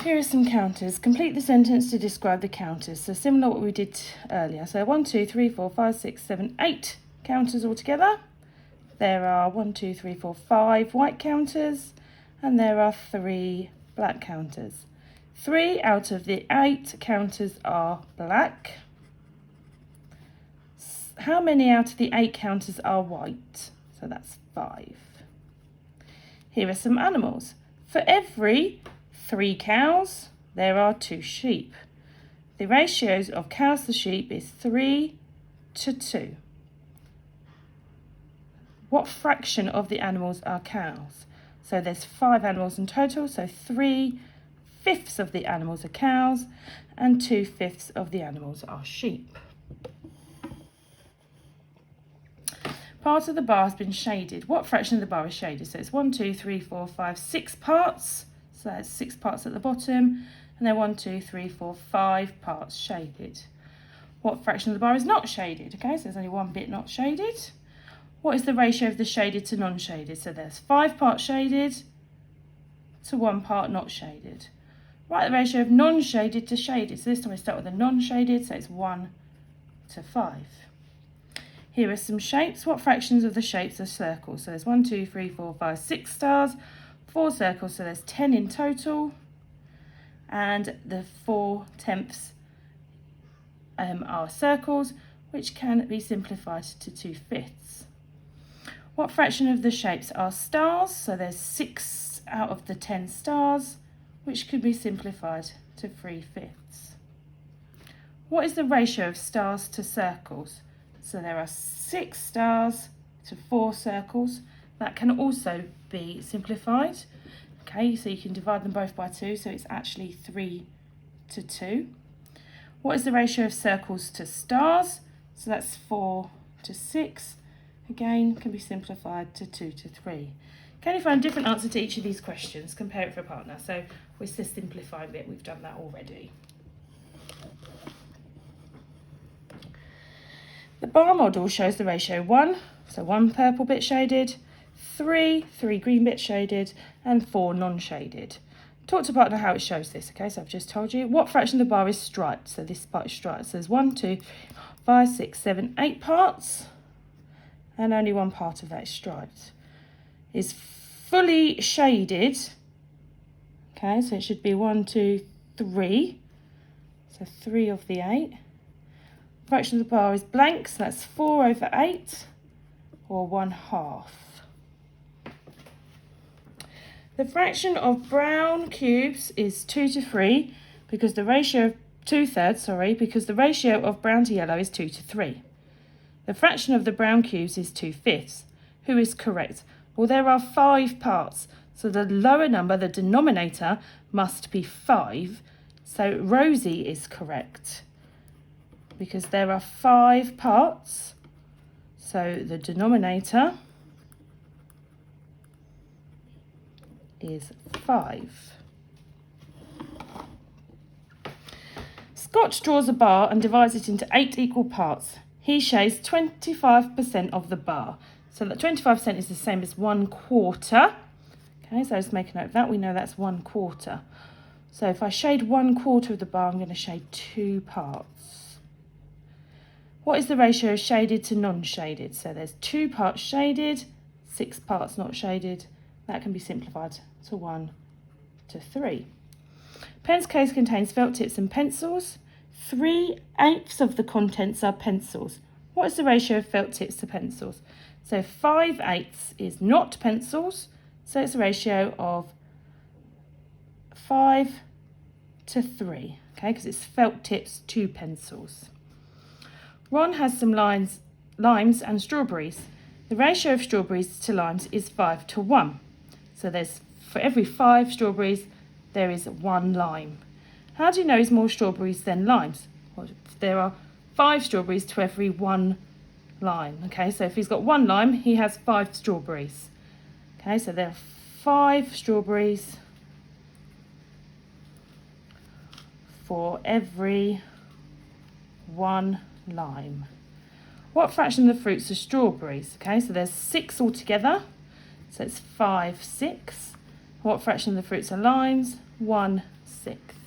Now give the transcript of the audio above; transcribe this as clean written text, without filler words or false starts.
Here are some counters. Complete the sentence to describe the counters. So similar to what we did earlier. So 1, 2, 3, 4, 5, 6, 7, 8 counters altogether. There are 1, 2, 3, 4, 5 white counters, and there are 3 black counters. 3 out of the 8 counters are black. How many out of the 8 counters are white? So that's 5. Here are some animals. For every 3 cows, there are 2 sheep. The ratios of cows to sheep is 3 to 2. What fraction of the animals are cows? So there's 5 animals in total, so 3/5 of the animals are cows and 2/5 of the animals are sheep. Part of the bar has been shaded. What fraction of the bar is shaded? So it's 1, 2, 3, 4, 5, 6 parts. So that's 6 parts at the bottom, and then 1, 2, 3, 4, 5 parts shaded. What fraction of the bar is not shaded? Okay, so there's only one bit not shaded. What is the ratio of the shaded to non-shaded? So there's 5 parts shaded to 1 part not shaded. Write the ratio of non-shaded to shaded. So this time we start with the non-shaded, so it's 1 to 5. Here are some shapes. What fractions of the shapes are circles? So there's 1, 2, 3, 4, 5, 6 stars, 4 circles, so there's 10 in total. And the 4/10 are circles, which can be simplified to 2/5. What fraction of the shapes are stars? So there's 6 out of the 10 stars, which could be simplified to 3/5. What is the ratio of stars to circles? So there are 6 stars to 4 circles. That can also be simplified. Okay, so you can divide them both by 2, so it's actually 3 to 2. What is the ratio of circles to stars? So that's 4 to 6. Again, can be simplified to 2 to 3. Can you find a different answer to each of these questions? Compare it for a partner. So with the simplifying bit, we've done that already. The bar model shows the ratio 1, so 1 purple bit shaded, 3 green bits shaded, and 4 non-shaded. Talk to partner how it shows this, okay? So I've just told you. What fraction of the bar is striped? So this part is striped. So there's 1, 2, 5, 6, 7, 8 parts, and only 1 part of that is striped. Is fully shaded, okay? So it should be 1, 2, 3. So 3 of the 8. Fraction of the bar is blank, so that's 4 over 8, or 1/2. The fraction of brown cubes is 2 to 3, because the ratio of 2/3, because the ratio of brown to yellow is 2 to 3. The fraction of the brown cubes is 2/5. Who is correct? Well, there are 5 parts, so the lower number, the denominator, must be 5. So Rosie is correct, because there are 5 parts, so the denominator is 5. Scott draws a bar and divides it into 8 equal parts. He shades 25% of the bar. So that 25% is the same as 1/4. Okay, so let's make a note of that. We know that's 1/4. So if I shade 1/4 of the bar, I'm going to shade 2 parts. What is the ratio of shaded to non-shaded? So there's 2 parts shaded, 6 parts not shaded. That can be simplified to 1 to 3. Pen's case contains felt tips and pencils. 3/8 of the contents are pencils. What is the ratio of felt tips to pencils? So 5/8 is not pencils, so it's a ratio of 5 to 3, okay, because it's felt tips to pencils. Ron has some limes and strawberries. The ratio of strawberries to limes is 5 to 1. So there's, for every 5 strawberries, there is 1 lime. How do you know there's more strawberries than limes? Well, there are 5 strawberries to every 1 lime. Okay, so if he's got 1 lime, he has 5 strawberries. Okay, so there are 5 strawberries for every 1 lime. What fraction of the fruits are strawberries? Okay, so there's 6 altogether. So it's 5, 6. What fraction of the fruits are lines? 1/6.